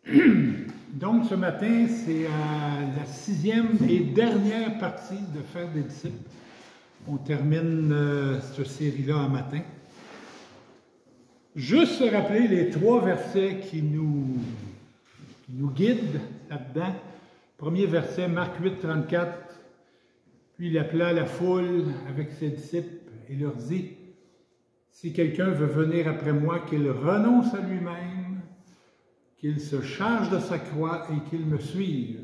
Donc, ce matin, c'est la 6e et dernière partie de Faire des disciples. On termine cette série-là un matin. Juste se rappeler les 3 versets qui nous guident là-dedans. Premier verset, Marc 8, 34. Puis il appela la foule avec ses disciples et leur dit, « Si quelqu'un veut venir après moi, qu'il renonce à lui-même, qu'il se charge de sa croix et qu'il me suive. »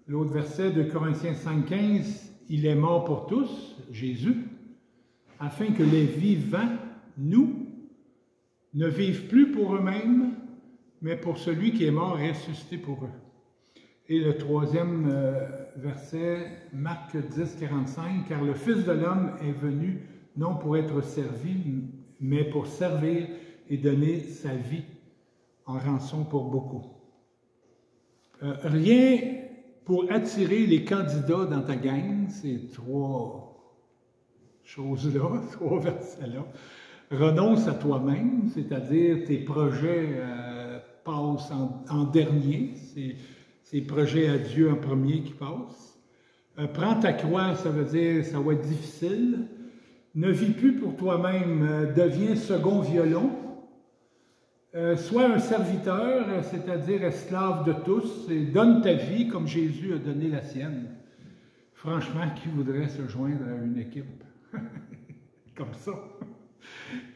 L'autre verset de Corinthiens 5, 15, « Il est mort pour tous, Jésus, afin que les vivants, nous, ne vivent plus pour eux-mêmes, mais pour celui qui est mort et ressuscité pour eux. » Et le 3e verset, Marc 10, 45, « Car le Fils de l'homme est venu non pour être servi, mais pour servir et donner sa vie en rançon pour beaucoup. » Rien pour attirer les candidats dans ta gang, ces 3 choses-là, 3 versets-là. Renonce à toi-même, c'est-à-dire tes projets passent en dernier, c'est projets à Dieu en premier qui passent. Prends ta croix, ça veut dire ça va être difficile. Ne vis plus pour toi-même, deviens second violon. Sois un serviteur, c'est-à-dire esclave de tous, et donne ta vie comme Jésus a donné la sienne. Franchement, qui voudrait se joindre à une équipe comme ça?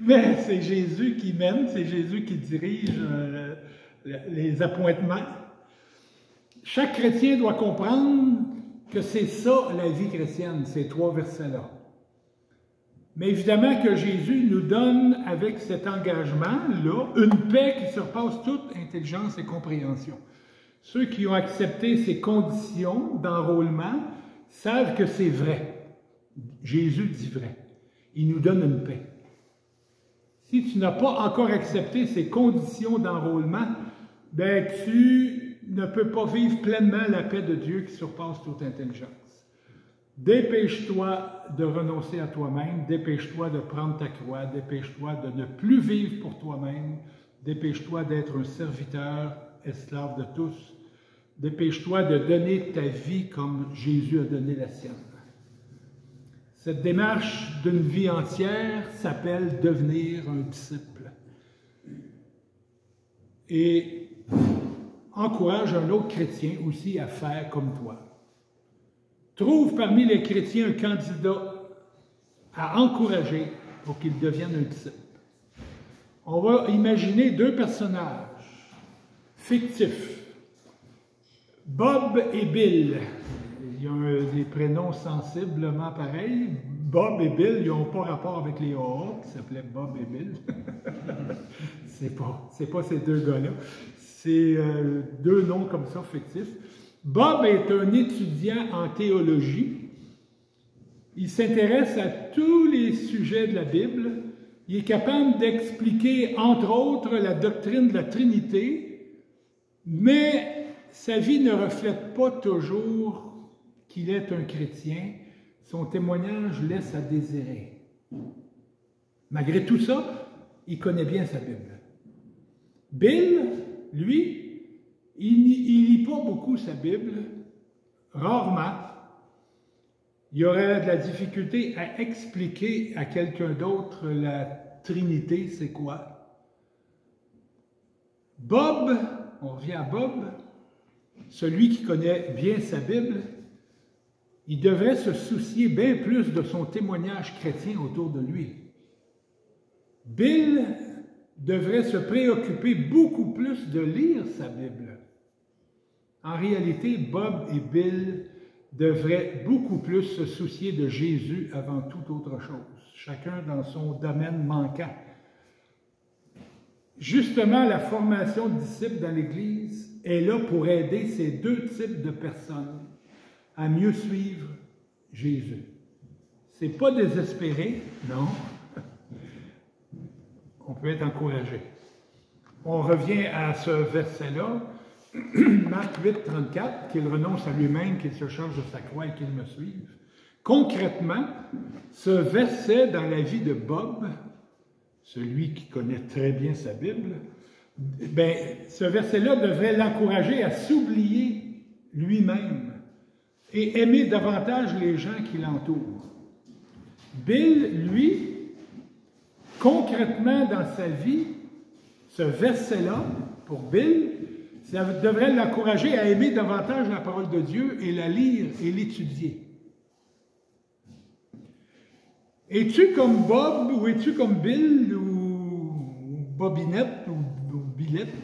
Mais c'est Jésus qui mène, c'est Jésus qui dirige les appointements. Chaque chrétien doit comprendre que c'est ça la vie chrétienne, ces 3 versets-là. Mais évidemment que Jésus nous donne avec cet engagement-là une paix qui surpasse toute intelligence et compréhension. Ceux qui ont accepté ces conditions d'enrôlement savent que c'est vrai. Jésus dit vrai. Il nous donne une paix. Si tu n'as pas encore accepté ces conditions d'enrôlement, ben tu ne peux pas vivre pleinement la paix de Dieu qui surpasse toute intelligence. Dépêche-toi de renoncer à toi-même, dépêche-toi de prendre ta croix, dépêche-toi de ne plus vivre pour toi-même, dépêche-toi d'être un serviteur, esclave de tous, dépêche-toi de donner ta vie comme Jésus a donné la sienne. Cette démarche d'une vie entière s'appelle devenir un disciple. Et encourage un autre chrétien aussi à faire comme toi. Trouve parmi les chrétiens un candidat à encourager pour qu'il devienne un disciple. On va imaginer 2 personnages fictifs. Bob et Bill. Ils ont des prénoms sensiblement pareils. Bob et Bill, ils n'ont pas rapport avec les AA, qui s'appelaient Bob et Bill. C'est pas ces 2 gars-là. C'est 2 noms comme ça, fictifs. Bob est un étudiant en théologie. Il s'intéresse à tous les sujets de la Bible. Il est capable d'expliquer, entre autres, la doctrine de la Trinité, mais sa vie ne reflète pas toujours qu'il est un chrétien. Son témoignage laisse à désirer. Malgré tout ça, il connaît bien sa Bible. Bill, lui, il lit pas beaucoup sa Bible, rarement. Il aurait de la difficulté à expliquer à quelqu'un d'autre la Trinité, c'est quoi. Bob, on revient à Bob, celui qui connaît bien sa Bible, il devrait se soucier bien plus de son témoignage chrétien autour de lui. Bill devrait se préoccuper beaucoup plus de lire sa Bible. En réalité, Bob et Bill devraient beaucoup plus se soucier de Jésus avant toute autre chose, chacun dans son domaine manquant. Justement, la formation de disciples dans l'Église est là pour aider ces 2 types de personnes à mieux suivre Jésus. Ce n'est pas désespéré, non. On peut être encouragé. On revient à ce verset-là. Marc 8, 34, qu'il renonce à lui-même, qu'il se charge de sa croix et qu'il me suive. Concrètement, ce verset dans la vie de Bob, celui qui connaît très bien sa Bible, ben, ce verset-là devrait l'encourager à s'oublier lui-même et aimer davantage les gens qui l'entourent. Bill, lui, concrètement dans sa vie, ce verset-là, pour Bill, ça devrait l'encourager à aimer davantage la parole de Dieu et la lire et l'étudier. Es-tu comme Bob ou es-tu comme Bill ou Bobinette ou Billette?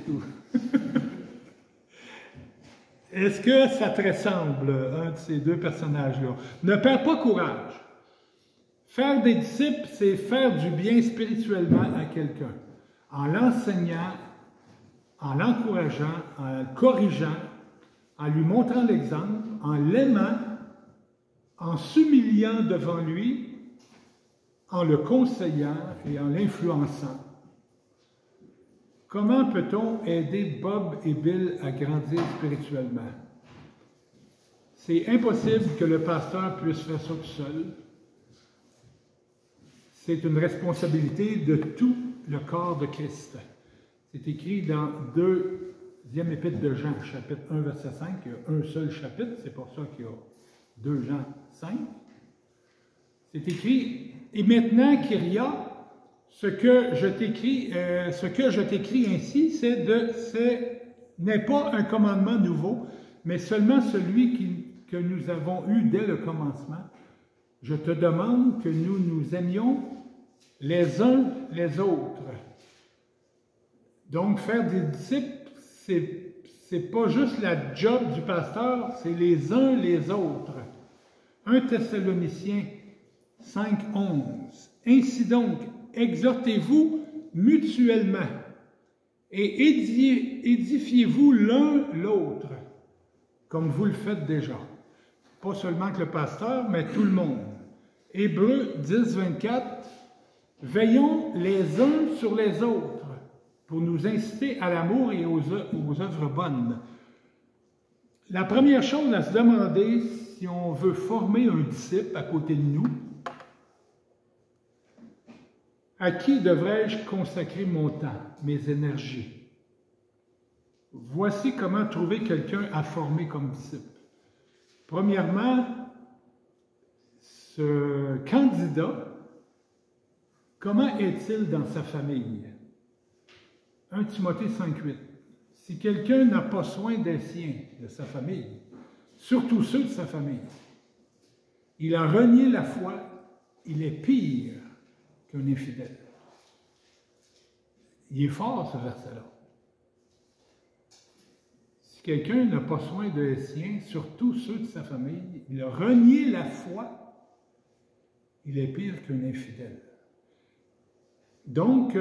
Est-ce que ça te ressemble, un de ces deux personnages-là? Ne perds pas courage. Faire des disciples, c'est faire du bien spirituellement à quelqu'un, en l'enseignant, en l'encourageant, en le corrigeant, en lui montrant l'exemple, en l'aimant, en s'humiliant devant lui, en le conseillant et en l'influençant. Comment peut-on aider Bob et Bill à grandir spirituellement? C'est impossible que le pasteur puisse faire ça tout seul. C'est une responsabilité de tout le corps de Christ. C'est écrit dans 2e épître de Jean, chapitre 1, verset 5. Il y a un seul chapitre, c'est pour ça qu'il y a 2 Jean 5. C'est écrit, « Et maintenant, Kyria, ce que je t'écris ainsi, ce n'est pas un commandement nouveau, mais seulement celui que nous avons eu dès le commencement. Je te demande que nous nous aimions les uns les autres. » Donc, faire des disciples, c'est pas juste la job du pasteur, c'est les uns les autres. 1 Thessaloniciens 5:11. Ainsi donc, exhortez-vous mutuellement et édifiez-vous l'un l'autre, comme vous le faites déjà. Pas seulement que le pasteur, mais tout le monde. Hébreux 10:24. Veillons les uns sur les autres pour nous inciter à l'amour et aux œuvres bonnes. La première chose à se demander, si on veut former un disciple à côté de nous, à qui devrais-je consacrer mon temps, mes énergies? Voici comment trouver quelqu'un à former comme disciple. Premièrement, ce candidat, comment est-il dans sa famille? 1 Timothée 5:8. Si quelqu'un n'a pas soin des siens, de sa famille, surtout ceux de sa famille, il a renié la foi, il est pire qu'un infidèle. Il est fort, ce verset-là. Si quelqu'un n'a pas soin des siens, surtout ceux de sa famille, il a renié la foi, il est pire qu'un infidèle. Donc,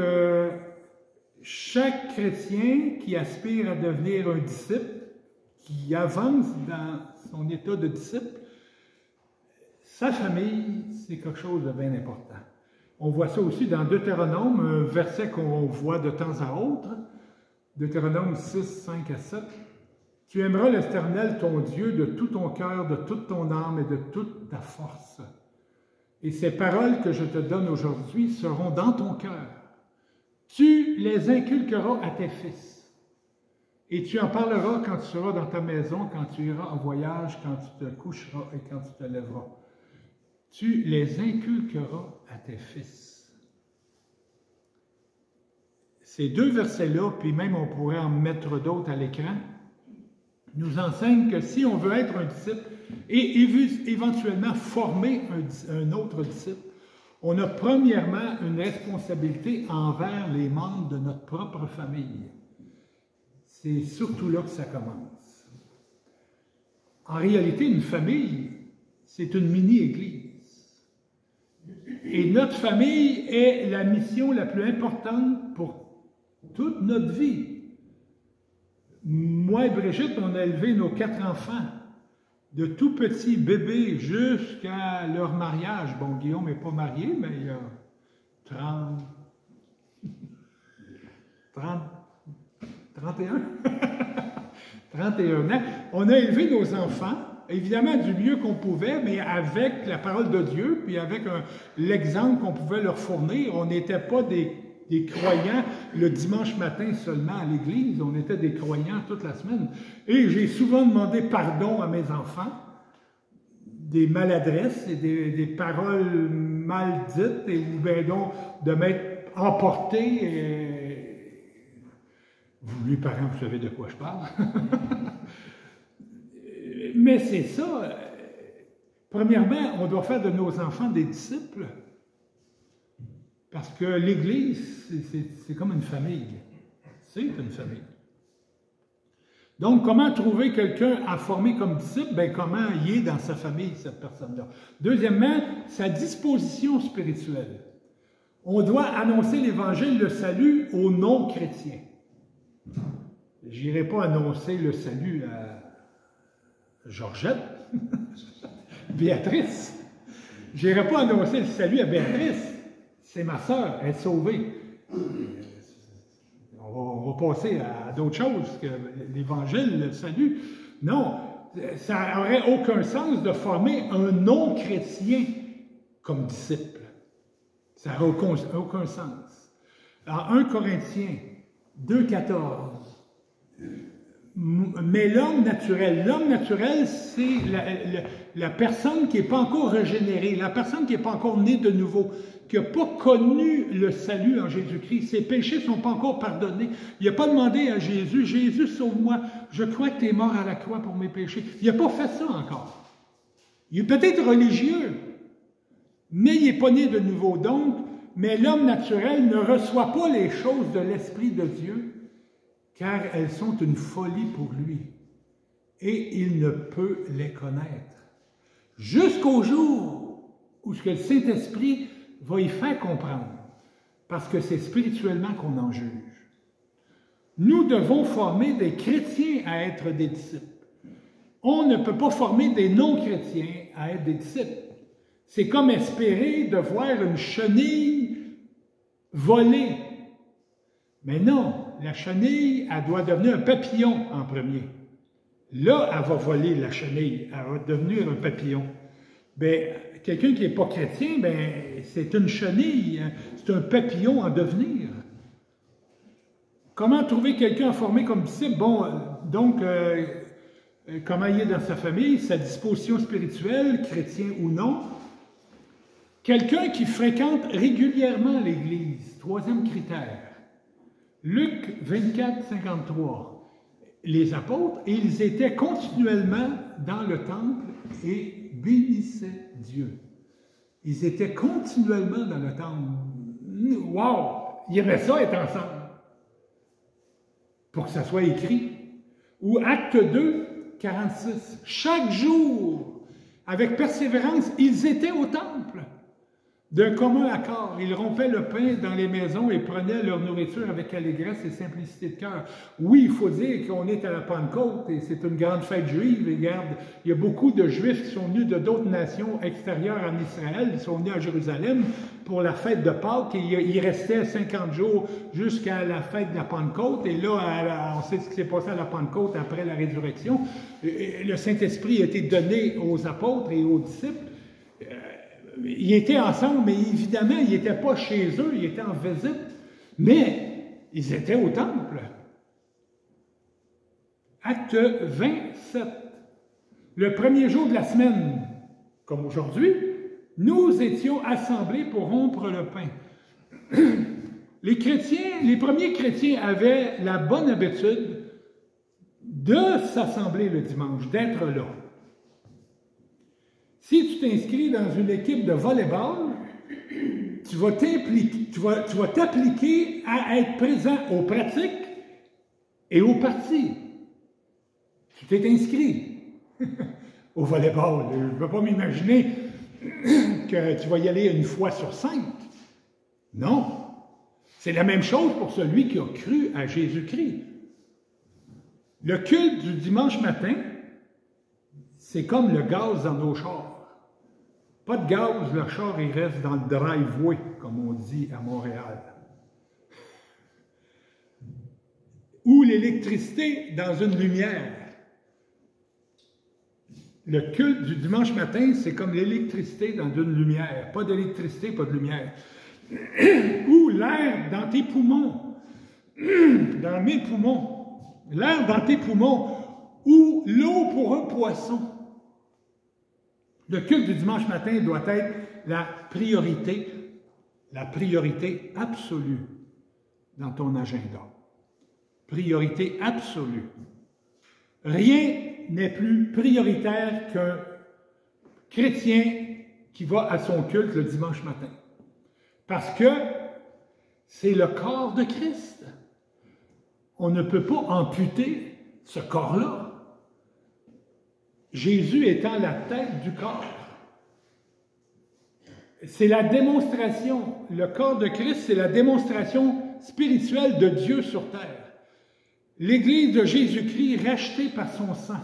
chaque chrétien qui aspire à devenir un disciple, qui avance dans son état de disciple, sa famille, c'est quelque chose de bien important. On voit ça aussi dans Deutéronome, un verset qu'on voit de temps à autre, Deutéronome 6, 5 à 7. « Tu aimeras l'Éternel, ton Dieu, de tout ton cœur, de toute ton âme et de toute ta force. Et ces paroles que je te donne aujourd'hui seront dans ton cœur. Tu les inculqueras à tes fils. Et tu en parleras quand tu seras dans ta maison, quand tu iras en voyage, quand tu te coucheras et quand tu te lèveras. Tu les inculqueras à tes fils. » Ces deux versets-là, puis même on pourrait en mettre d'autres à l'écran, nous enseignent que si on veut être un disciple et éventuellement former un autre disciple, on a premièrement une responsabilité envers les membres de notre propre famille. C'est surtout là que ça commence. En réalité, une famille, c'est une mini-église. Et notre famille est la mission la plus importante pour toute notre vie. Moi et Brigitte, on a élevé nos 4 enfants, de tout petits bébés jusqu'à leur mariage. Bon, Guillaume n'est pas marié, mais il a 31 ans. On a élevé nos enfants, évidemment du mieux qu'on pouvait, mais avec la parole de Dieu, puis avec l'exemple qu'on pouvait leur fournir. On n'était pas des des croyants le dimanche matin seulement à l'église. On était des croyants toute la semaine. Et j'ai souvent demandé pardon à mes enfants des maladresses et des paroles mal dites, et ou bien donc de m'être emporté. Vous, les parents, vous savez de quoi je parle. Mais c'est ça. Premièrement, on doit faire de nos enfants des disciples. Parce que l'Église, c'est comme une famille. C'est une famille. Donc, comment trouver quelqu'un à former comme disciple? Bien, comment il est dans sa famille, cette personne-là. Deuxièmement, sa disposition spirituelle. On doit annoncer l'Évangile, le salut aux non-chrétiens. Je n'irai pas annoncer le salut à Georgette, Béatrice. Je n'irai pas annoncer le salut à Béatrice. C'est ma sœur, elle est sauvée. On va passer à d'autres choses que l'Évangile, le salut. Non, ça n'aurait aucun sens de former un non-chrétien comme disciple. Ça n'a aucun sens. En 1 Corinthiens 2,14, mais l'homme naturel, c'est la personne qui n'est pas encore régénérée, la personne qui n'est pas encore née de nouveau, qui n'a pas connu le salut en Jésus-Christ. Ses péchés ne sont pas encore pardonnés. Il n'a pas demandé à Jésus, « Jésus, sauve-moi, je crois que tu es mort à la croix pour mes péchés. » Il n'a pas fait ça encore. Il est peut-être religieux, mais il n'est pas né de nouveau. Donc, mais l'homme naturel ne reçoit pas les choses de l'Esprit de Dieu, car elles sont une folie pour lui, et il ne peut les connaître. Jusqu'au jour où le Saint-Esprit va y faire comprendre, parce que c'est spirituellement qu'on en juge. Nous devons former des chrétiens à être des disciples. On ne peut pas former des non-chrétiens à être des disciples. C'est comme espérer de voir une chenille voler. Mais non, la chenille, elle doit devenir un papillon en premier. Là, elle va voler, la chenille. Elle va devenir un papillon. Bien, quelqu'un qui n'est pas chrétien, bien, c'est une chenille, c'est un papillon en devenir. Comment trouver quelqu'un à former comme disciple? Bon, donc, comment il est dans sa famille, sa disposition spirituelle, chrétien ou non. Quelqu'un qui fréquente régulièrement l'Église, troisième critère. Luc 24, 53. Les apôtres, ils étaient continuellement dans le temple et bénissaient Dieu. Ils étaient continuellement dans le temple. Wow! Ils aimaient ça être ensemble. Pour que ça soit écrit. Ou Acte 2, 46. Chaque jour, avec persévérance, ils étaient au temple. D'un commun accord, ils rompaient le pain dans les maisons et prenaient leur nourriture avec allégresse et simplicité de cœur. Oui, il faut dire qu'on est à la Pentecôte et c'est une grande fête juive. Et regarde, il y a beaucoup de Juifs qui sont venus de d'autres nations extérieures en Israël. Ils sont venus à Jérusalem pour la fête de Pâques et ils restaient 50 jours jusqu'à la fête de la Pentecôte. Et là, on sait ce qui s'est passé à la Pentecôte après la résurrection. Le Saint-Esprit a été donné aux apôtres et aux disciples. Ils étaient ensemble, mais évidemment, ils n'étaient pas chez eux, ils étaient en visite, mais ils étaient au temple. Acte 27. Le premier jour de la semaine, comme aujourd'hui, nous étions assemblés pour rompre le pain. Les chrétiens, les premiers chrétiens avaient la bonne habitude de s'assembler le dimanche, d'être là. Si tu t'inscris dans une équipe de volleyball, tu vas t'appliquer à être présent aux pratiques et aux parties. Tu t'es inscrit au volleyball. Je ne peux pas m'imaginer que tu vas y aller une fois sur 5. Non. C'est la même chose pour celui qui a cru à Jésus-Christ. Le culte du dimanche matin, c'est comme le gaz dans nos chars. Pas de gaz, le char, il reste dans le driveway, comme on dit à Montréal. Ou l'électricité dans une lumière. Le culte du dimanche matin, c'est comme l'électricité dans une lumière. Pas d'électricité, pas de lumière. ou l'air dans tes poumons, dans mes poumons, l'air dans tes poumons, ou l'eau pour un poisson. Le culte du dimanche matin doit être la priorité absolue dans ton agenda. Priorité absolue. Rien n'est plus prioritaire qu'un chrétien qui va à son culte le dimanche matin. Parce que c'est le corps de Christ. On ne peut pas amputer ce corps-là. Jésus étant la tête du corps. C'est la démonstration, le corps de Christ, c'est la démonstration spirituelle de Dieu sur terre. L'Église de Jésus-Christ rachetée par son sang.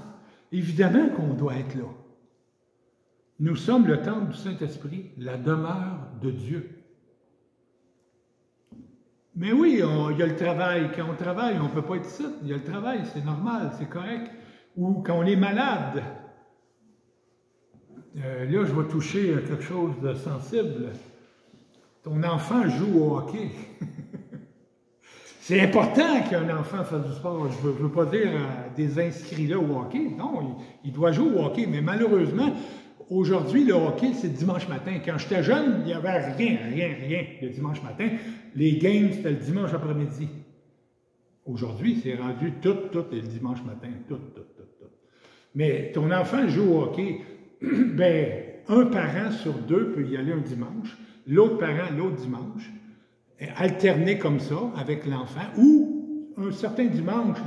Évidemment qu'on doit être là. Nous sommes le temple du Saint-Esprit, la demeure de Dieu. Mais oui, il y a le travail. Quand on travaille, on ne peut pas être ici. Il y a le travail, c'est normal, c'est correct. Ou quand on est malade. Là, je vais toucher à quelque chose de sensible. Ton enfant joue au hockey. C'est important qu'un enfant fasse du sport. Je ne veux pas dire des inscrits là au hockey. Non, il doit jouer au hockey. Mais malheureusement, aujourd'hui, le hockey, c'est dimanche matin. Quand j'étais jeune, il n'y avait rien le dimanche matin. Les games, c'était le dimanche après-midi. Aujourd'hui, c'est rendu tout est le dimanche matin. Tout. Mais ton enfant joue au hockey, ben, un parent sur deux peut y aller un dimanche, l'autre parent l'autre dimanche, alterner comme ça avec l'enfant, ou un certain dimanche,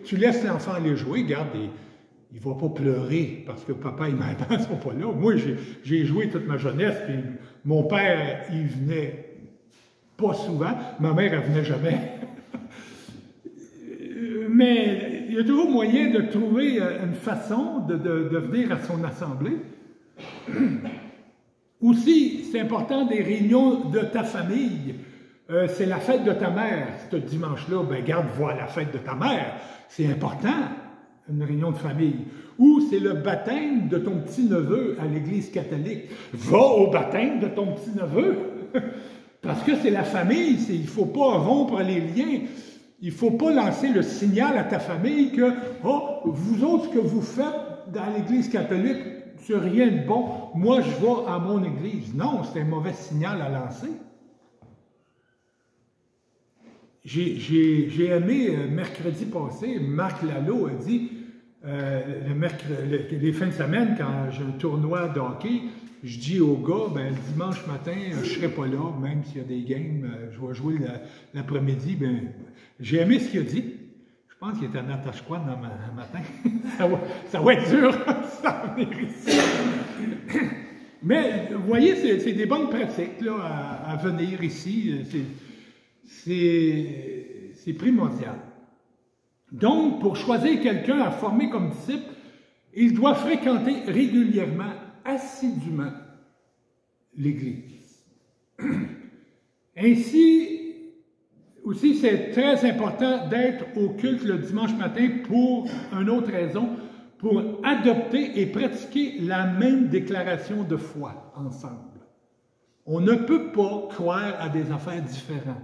tu laisses l'enfant aller jouer, regarde, il ne va pas pleurer parce que papa et maman ne sont pas là. Moi, j'ai joué toute ma jeunesse, puis mon père, il venait pas souvent, ma mère, elle venait jamais. Mais il y a toujours moyen de trouver une façon de venir à son assemblée. Aussi, c'est important des réunions de ta famille. C'est la fête de ta mère. Ce dimanche-là, ben garde, vois la fête de ta mère. C'est important, une réunion de famille. Ou c'est le baptême de ton petit-neveu à l'Église catholique. Va au baptême de ton petit-neveu. Parce que c'est la famille, il ne faut pas rompre les liens. Il ne faut pas lancer le signal à ta famille que « Oh, vous autres, ce que vous faites dans l'Église catholique, c'est rien de bon. Moi, je vais à mon Église. » Non, c'est un mauvais signal à lancer. J'ai aimé mercredi passé, Marc Lalo a dit les fins de semaine, quand j'ai un tournoi de hockey, je dis aux gars, ben, le dimanche matin, je ne serai pas là, même s'il y a des games, je vais jouer l'après-midi. Ben, j'ai aimé ce qu'il a dit. Je pense qu'il était à Natashquan dans le matin. ça va être dur sans venir ici. Mais vous voyez, c'est des bonnes pratiques là, à venir ici. C'est primordial. Donc, pour choisir quelqu'un à former comme disciple, il doit fréquenter régulièrement, assidûment, l'Église. Ainsi, aussi, c'est très important d'être au culte le dimanche matin pour une autre raison, pour adopter et pratiquer la même déclaration de foi ensemble. On ne peut pas croire à des affaires différentes.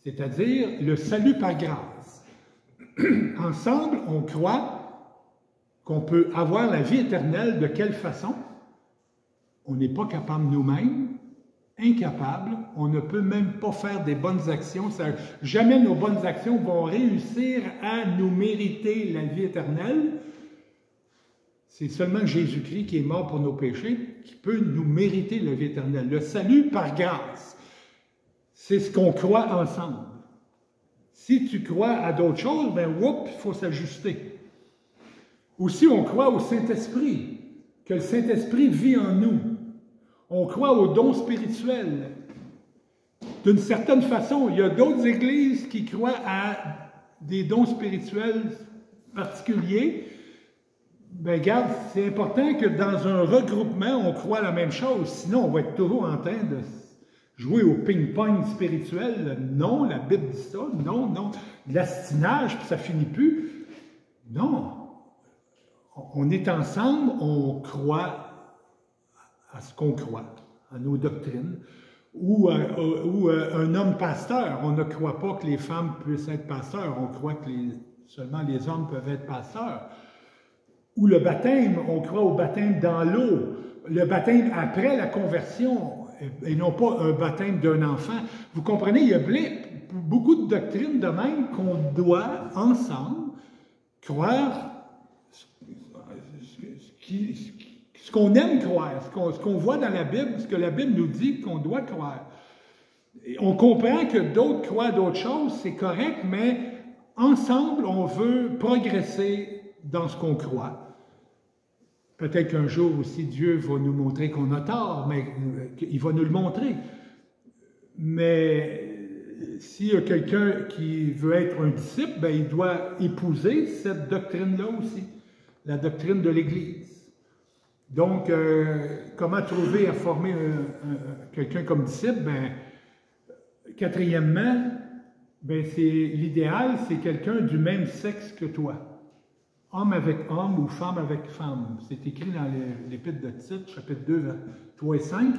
C'est-à-dire le salut par grâce. Ensemble, on croit qu'on peut avoir la vie éternelle. De quelle façon? On n'est pas capable nous-mêmes, incapable, on ne peut même pas faire des bonnes actions. Jamais nos bonnes actions vont réussir à nous mériter la vie éternelle. C'est seulement Jésus-Christ qui est mort pour nos péchés qui peut nous mériter la vie éternelle. Le salut par grâce, c'est ce qu'on croit ensemble. Si tu crois à d'autres choses, ben whoop, il faut s'ajuster. Aussi, on croit au Saint-Esprit, que le Saint-Esprit vit en nous. On croit aux dons spirituels. D'une certaine façon, il y a d'autres églises qui croient à des dons spirituels particuliers. Ben regarde, c'est important que dans un regroupement, on croit la même chose. Sinon, on va être toujours en train de jouer au ping-pong spirituel. Non, la Bible dit ça. Non. De l'astinage, puis ça finit plus. Non. On est ensemble, on croit à ce qu'on croit. à nos doctrines, ou un homme pasteur. On ne croit pas que les femmes puissent être pasteurs, on croit que seulement les hommes peuvent être pasteurs. Ou le baptême, on croit au baptême dans l'eau, le baptême après la conversion, et non pas un baptême d'un enfant. Vous comprenez, il y a beaucoup de doctrines de même qu'on doit, ensemble, croire ce qu'on aime croire, ce qu'on voit dans la Bible, ce que la Bible nous dit qu'on doit croire. Et on comprend que d'autres croient d'autres choses, c'est correct, mais ensemble, on veut progresser dans ce qu'on croit. Peut-être qu'un jour aussi, Dieu va nous montrer qu'on a tort, mais il va nous le montrer. Mais s'il y a quelqu'un qui veut être un disciple, ben, il doit épouser cette doctrine-là aussi, la doctrine de l'Église. Donc, comment trouver à former quelqu'un comme disciple? Ben, quatrièmement, ben, l'idéal, c'est quelqu'un du même sexe que toi. Homme avec homme ou femme avec femme. C'est écrit dans l'Épître de Tite, chapitre 2, 3 et 5,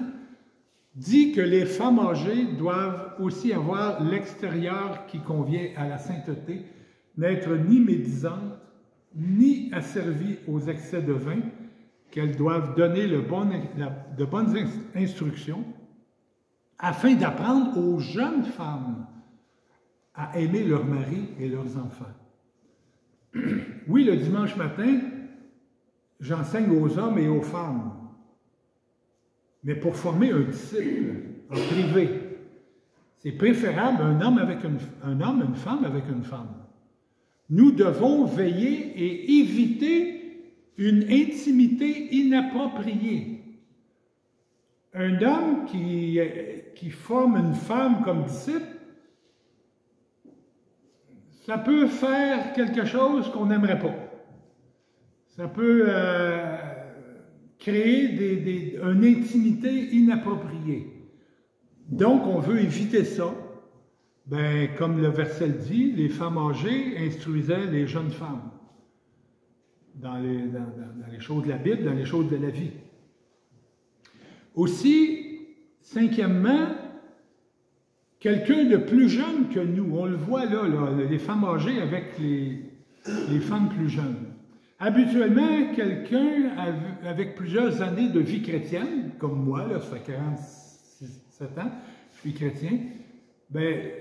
dit que les femmes âgées doivent aussi avoir l'extérieur qui convient à la sainteté, n'être ni médisantes, ni asservies aux excès de vin, qu'elles doivent donner de bonnes instructions, afin d'apprendre aux jeunes femmes à aimer leur mari et leurs enfants. Oui, le dimanche matin, j'enseigne aux hommes et aux femmes. Mais pour former un disciple en privé, c'est préférable un homme, une femme avec une femme. Nous devons veiller et éviter une intimité inappropriée. Un homme qui forme une femme comme disciple, ça peut faire quelque chose qu'on n'aimerait pas. Ça peut créer une intimité inappropriée. Donc, on veut éviter ça. Ben, comme le verset le dit, les femmes âgées instruisaient les jeunes femmes dans les choses de la Bible, dans les choses de la vie. Aussi, cinquièmement, quelqu'un de plus jeune que nous, on le voit là, les femmes âgées avec les femmes plus jeunes. Habituellement, quelqu'un avec plusieurs années de vie chrétienne, comme moi, là, ça fait 47 ans, je suis chrétien, ben,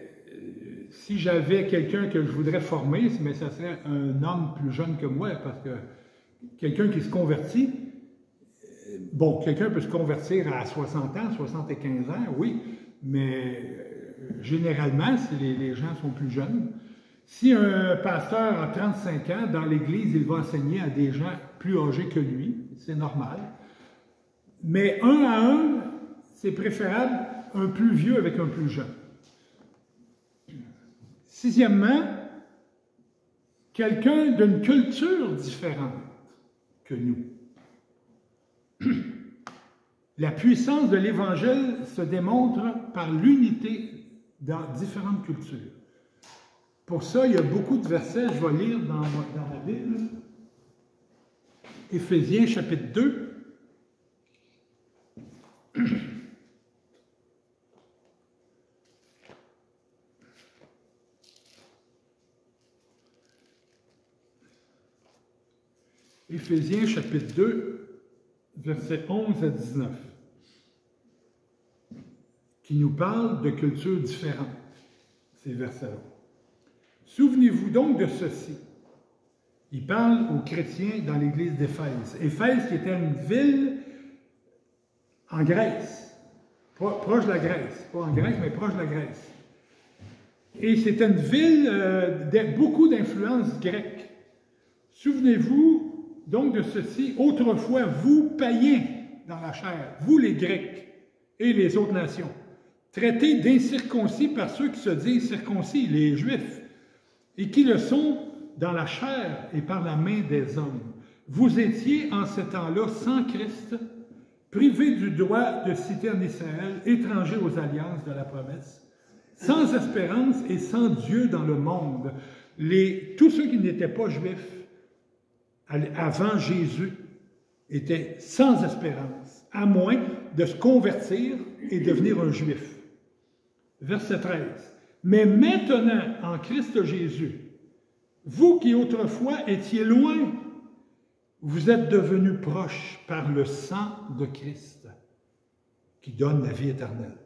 si j'avais quelqu'un que je voudrais former, mais ça serait un homme plus jeune que moi, parce que quelqu'un qui se convertit, bon, quelqu'un peut se convertir à 60 ans, 75 ans, oui, mais généralement, si les gens sont plus jeunes, si un pasteur a 35 ans, dans l'Église, il va enseigner à des gens plus âgés que lui, c'est normal. Mais un à un, c'est préférable un plus vieux avec un plus jeune. Sixièmement, quelqu'un d'une culture différente que nous. La puissance de l'Évangile se démontre par l'unité dans différentes cultures. Pour ça, il y a beaucoup de versets, je vais lire dans la Bible. Éphésiens chapitre 2. Éphésiens chapitre 2, versets 11 à 19, qui nous parle de cultures différentes, ces versets-là. Souvenez-vous donc de ceci. Il parle aux chrétiens dans l'église d'Éphèse. Éphèse qui était une ville en Grèce, proche de la Grèce, pas en Grèce, mais proche de la Grèce. Et c'était une ville de beaucoup d'influences grecques. Souvenez-vous donc de ceci, autrefois, vous, païens dans la chair, vous les Grecs et les autres nations, traités d'incirconcis par ceux qui se disent circoncis, les Juifs, et qui le sont dans la chair et par la main des hommes. Vous étiez en ce temps-là sans Christ, privés du droit de citer en Israël, étrangers aux alliances de la promesse, sans espérance et sans Dieu dans le monde. Tous ceux qui n'étaient pas juifs, avant Jésus, étaient sans espérance, à moins de se convertir et devenir un juif. Verset 13. Mais maintenant, en Christ Jésus, vous qui autrefois étiez loin, vous êtes devenus proches par le sang de Christ, qui donne la vie éternelle.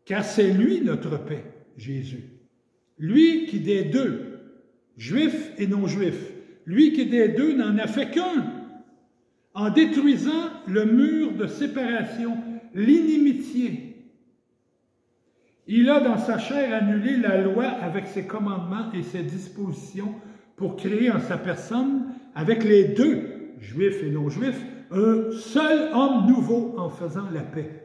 Car c'est lui notre paix, Jésus. Lui qui des deux, juifs et non-juifs, lui qui des deux n'en a fait qu'un, en détruisant le mur de séparation, l'inimitié. Il a dans sa chair annulé la loi avec ses commandements et ses dispositions pour créer en sa personne, avec les deux, juifs et non-juifs, un seul homme nouveau en faisant la paix.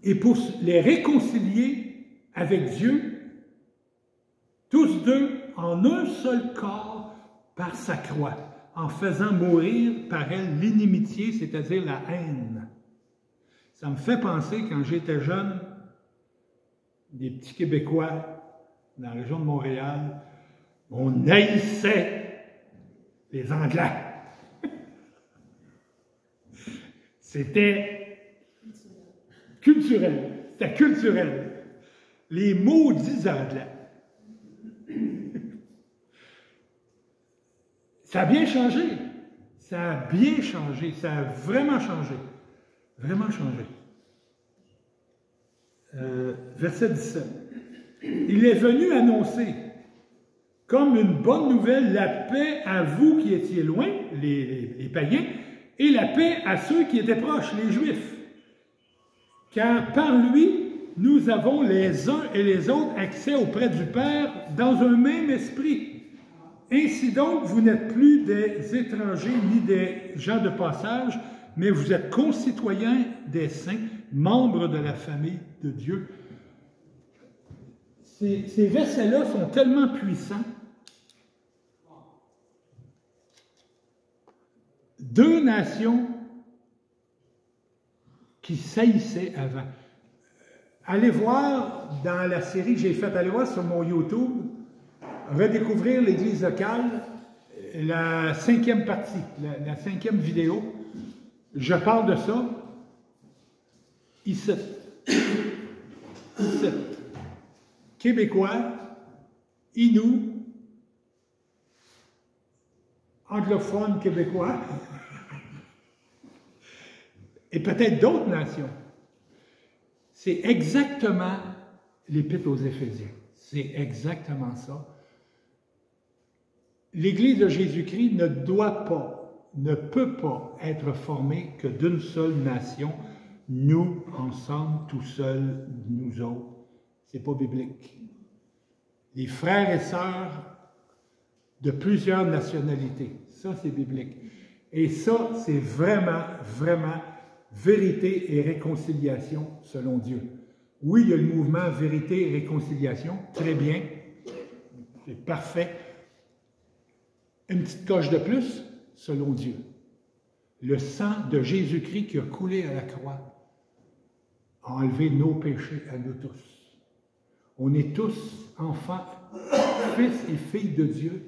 Et pour les réconcilier avec Dieu, tous deux en un seul corps par sa croix, en faisant mourir par elle l'inimitié, c'est-à-dire la haine. Ça me fait penser, quand j'étais jeune, des petits Québécois dans la région de Montréal, on haïssait les Anglais. C'était culturel. C'était culturel. Les maudits Anglais. Ça a bien changé. Ça a bien changé. Ça a vraiment changé. Vraiment changé. Verset 17. Il est venu annoncer, comme une bonne nouvelle, la paix à vous qui étiez loin, les païens, et la paix à ceux qui étaient proches, les Juifs. Car par lui, nous avons les uns et les autres accès auprès du Père dans un même esprit. Ainsi donc, vous n'êtes plus des étrangers ni des gens de passage, mais vous êtes concitoyens des saints, membres de la famille de Dieu. Ces versets-là sont tellement puissants. Deux nations qui saillissaient avant. Allez voir dans la série que j'ai faite, allez voir sur mon YouTube, Redécouvrir l'Église locale, la 5e partie, la 5e vidéo. Je parle de ça. Ici. Québécois, Inuits, anglophones québécois, et peut-être d'autres nations. C'est exactement l'Épître aux Éphésiens. C'est exactement ça. L'Église de Jésus-Christ ne doit pas, ne peut pas être formée que d'une seule nation, nous, ensemble, tout seuls, nous autres. C'est pas biblique. Les frères et sœurs de plusieurs nationalités, ça c'est biblique. Et ça, c'est vraiment, vraiment vérité et réconciliation selon Dieu. Oui, il y a le mouvement vérité et réconciliation, très bien, c'est parfait. Une petite coche de plus, selon Dieu. Le sang de Jésus-Christ qui a coulé à la croix a enlevé nos péchés à nous tous. On est tous enfants, fils et filles de Dieu.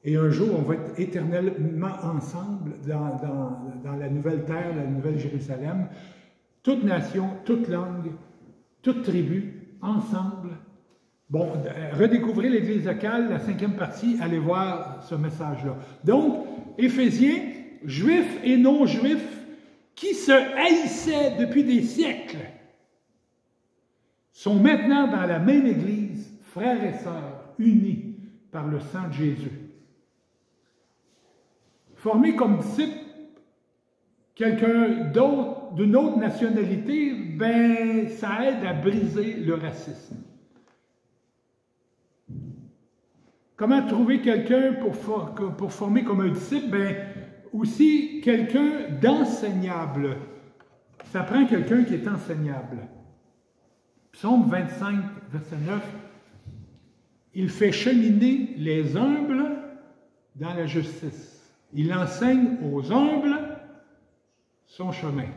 Et un jour, on va être éternellement ensemble dans la nouvelle terre, la nouvelle Jérusalem. Toute nation, toute langue, toute tribu, ensemble. Bon, redécouvrez l'Église locale, la 5e partie, allez voir ce message-là. Donc, Éphésiens, juifs et non-juifs, qui se haïssaient depuis des siècles, sont maintenant dans la même Église, frères et sœurs, unis par le sang de Jésus. Formés comme disciples, quelqu'un d'autre, d'une autre nationalité, ben, ça aide à briser le racisme. Comment trouver quelqu'un pour former comme un disciple? Ben, aussi quelqu'un d'enseignable. Ça prend quelqu'un qui est enseignable. Psaume 25, verset 9. Il fait cheminer les humbles dans la justice. Il enseigne aux humbles son chemin.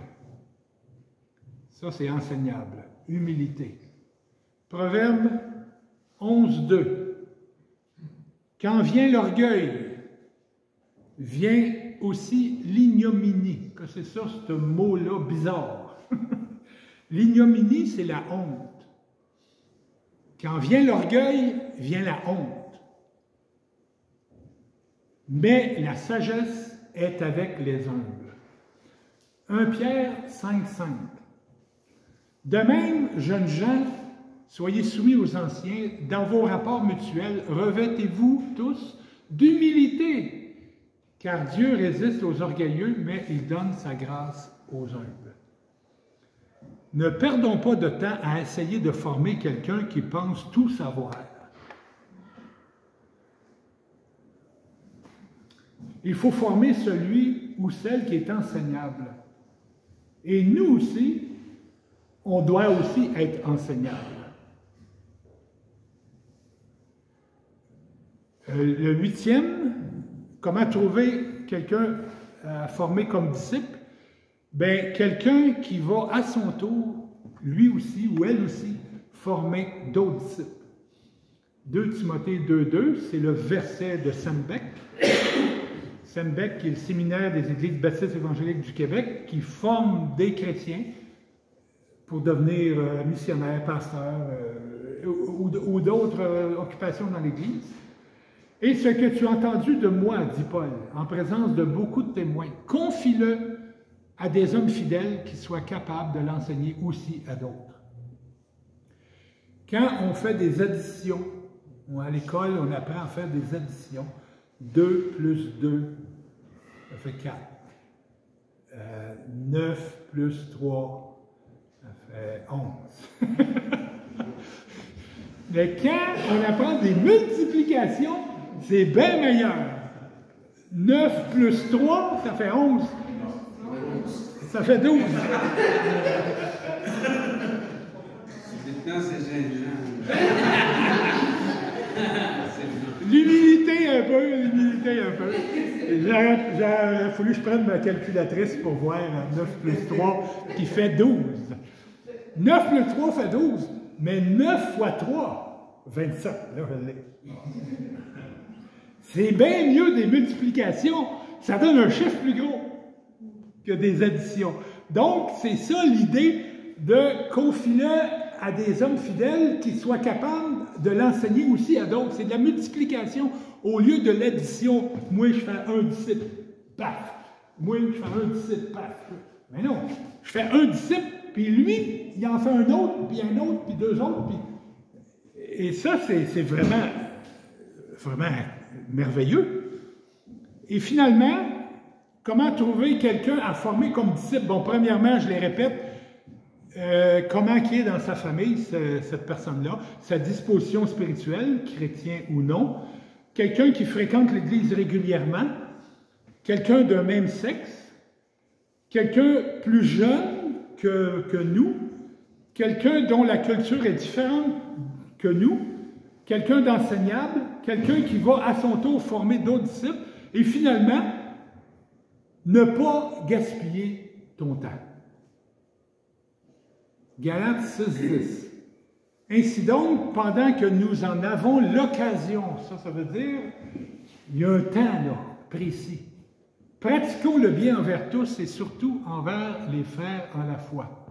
Ça, c'est enseignable. Humilité. Proverbe 11, 2. Quand vient l'orgueil, vient aussi l'ignominie. Que c'est ça, ce mot-là bizarre? L'ignominie, c'est la honte. Quand vient l'orgueil, vient la honte. Mais la sagesse est avec les humbles. 1 Pierre 5,5. De même, jeunes gens, soyez soumis aux anciens, dans vos rapports mutuels, revêtez-vous tous d'humilité, car Dieu résiste aux orgueilleux, mais il donne sa grâce aux humbles. Ne perdons pas de temps à essayer de former quelqu'un qui pense tout savoir. Il faut former celui ou celle qui est enseignable. Et nous aussi, on doit aussi être enseignable. Le 8e, comment trouver quelqu'un à former comme disciple? Bien, quelqu'un qui va à son tour, lui aussi ou elle aussi, former d'autres disciples. 2 Timothée 2,2, c'est le verset de Sembec. Sembec, qui est le séminaire des Églises baptistes évangéliques du Québec, qui forme des chrétiens pour devenir missionnaires, pasteurs ou d'autres occupations dans l'Église. Et ce que tu as entendu de moi, dit Paul, en présence de beaucoup de témoins, confie-le à des hommes fidèles qui soient capables de l'enseigner aussi à d'autres. Quand on fait des additions, à l'école, on apprend à faire des additions. 2 plus 2, ça fait 4. 9 plus 3, ça fait 11. Mais quand on apprend des multiplications, c'est bien meilleur. 9 plus 3, ça fait 11. Ça fait 12. Maintenant, c'est gênant. L'humilité un peu. Il a fallu que je prenne ma calculatrice pour voir 9 plus 3 qui fait 12. 9 plus 3 fait 12, mais 9 fois 3, 27. Là, je l'ai. C'est bien mieux des multiplications. Ça donne un chiffre plus gros que des additions. Donc, c'est ça l'idée de confier à des hommes fidèles qui soient capables de l'enseigner aussi à d'autres. C'est de la multiplication au lieu de l'addition. Moi, je fais un disciple, paf. Moi, je fais un disciple, paf. Mais non, je fais un disciple, puis lui, il en fait un autre, puis un autre, puis 2 autres. Puis... Et ça, c'est vraiment merveilleux. Et finalement, comment trouver quelqu'un à former comme disciple? Bon, premièrement, je les répète, comment il est dans sa famille, cette personne-là, sa disposition spirituelle, chrétien ou non, quelqu'un qui fréquente l'Église régulièrement, quelqu'un d'un même sexe, quelqu'un plus jeune que nous, quelqu'un dont la culture est différente que nous, quelqu'un d'enseignable, quelqu'un qui va à son tour former d'autres disciples, et finalement, ne pas gaspiller ton temps. Galates 6:10. Ainsi donc, pendant que nous en avons l'occasion, ça veut dire, il y a un temps là, précis. Pratiquons le bien envers tous et surtout envers les frères en la foi.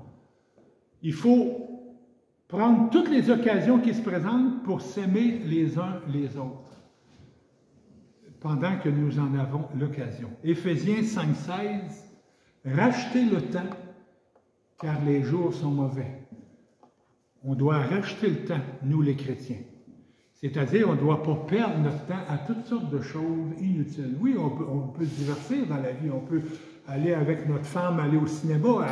Il faut prendre toutes les occasions qui se présentent pour s'aimer les uns les autres, pendant que nous en avons l'occasion. Éphésiens 5:16, rachetez le temps, car les jours sont mauvais. On doit racheter le temps, nous les chrétiens. C'est-à-dire, on ne doit pas perdre notre temps à toutes sortes de choses inutiles. Oui, on peut se divertir dans la vie, on peut aller avec notre femme, aller au cinéma,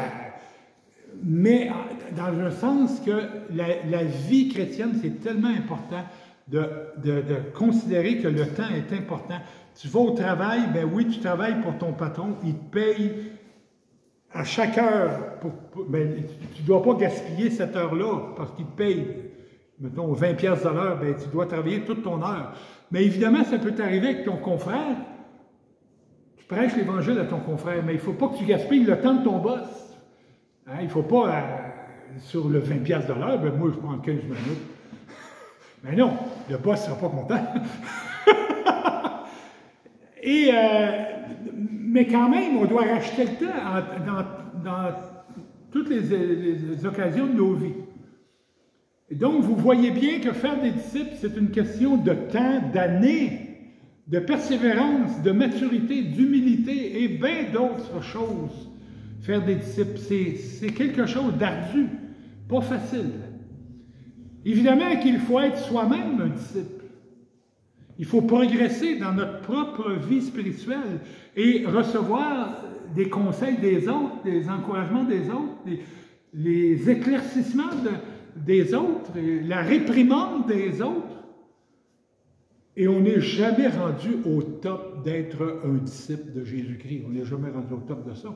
mais dans le sens que la vie chrétienne, c'est tellement important de considérer que le temps est important. Tu vas au travail, ben oui, tu travailles pour ton patron, il te paye à chaque heure. Ben, tu ne dois pas gaspiller cette heure-là parce qu'il te paye, mettons, 20$ de l'heure, ben, tu dois travailler toute ton heure. Mais évidemment, ça peut t'arriver avec ton confrère. Tu prêches l'Évangile à ton confrère, mais il ne faut pas que tu gaspilles le temps de ton boss. Hein, il ne faut pas, sur le 20$ de l'heure, ben moi, je prends 15 minutes. Mais non, le boss ne sera pas content. Mais quand même, on doit racheter le temps dans toutes les occasions de nos vies. Et donc, vous voyez bien que faire des disciples, c'est une question de temps, d'années, de persévérance, de maturité, d'humilité et bien d'autres choses. Faire des disciples, c'est quelque chose d'ardu, pas facile. Évidemment qu'il faut être soi-même un disciple. Il faut progresser dans notre propre vie spirituelle et recevoir des conseils des autres, des encouragements des autres, les éclaircissements des autres, la réprimande des autres. Et on n'est jamais rendu au top d'être un disciple de Jésus-Christ. On n'est jamais rendu au top de ça.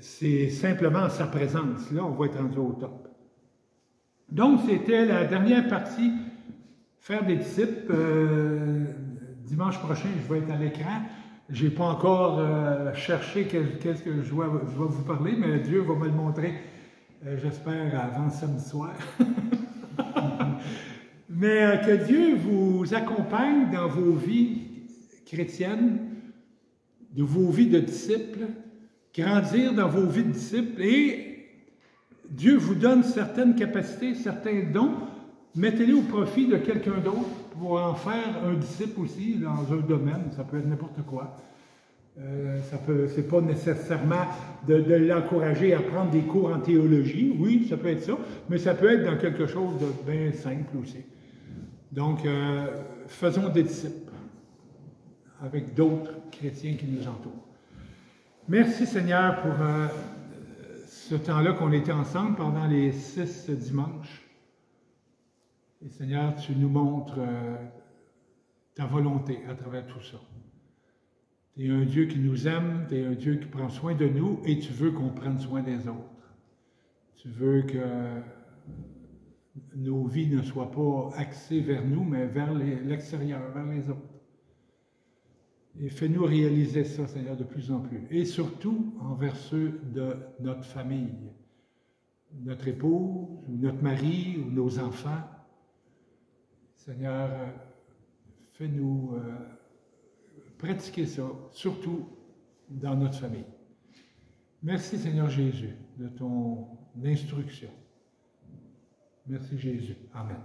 C'est simplement sa présence. Là, on va être rendu au top. Donc, c'était la dernière partie, faire des disciples. Dimanche prochain, je vais être à l'écran. Je n'ai pas encore cherché qu'est-ce que je dois vous parler, mais Dieu va me le montrer, j'espère, avant samedi soir. Mais que Dieu vous accompagne dans vos vies chrétiennes, de vos vies de disciples, grandir dans vos vies de disciples, et Dieu vous donne certaines capacités, certains dons, mettez-les au profit de quelqu'un d'autre pour en faire un disciple aussi dans un domaine, ça peut être n'importe quoi. C'est pas nécessairement de l'encourager à prendre des cours en théologie, oui, ça peut être ça, mais ça peut être dans quelque chose de bien simple aussi. Donc, faisons des disciples avec d'autres chrétiens qui nous entourent. Merci Seigneur pour ce temps-là qu'on était ensemble pendant les 6 dimanches. Et Seigneur, tu nous montres ta volonté à travers tout ça. Tu es un Dieu qui nous aime, tu es un Dieu qui prend soin de nous et tu veux qu'on prenne soin des autres. Tu veux que nos vies ne soient pas axées vers nous, mais vers l'extérieur, vers les autres. Et fais-nous réaliser ça, Seigneur, de plus en plus. Et surtout envers ceux de notre famille, notre épouse, ou notre mari, ou nos enfants. Seigneur, fais-nous pratiquer ça, surtout dans notre famille. Merci, Seigneur Jésus, de ton instruction. Merci, Jésus. Amen.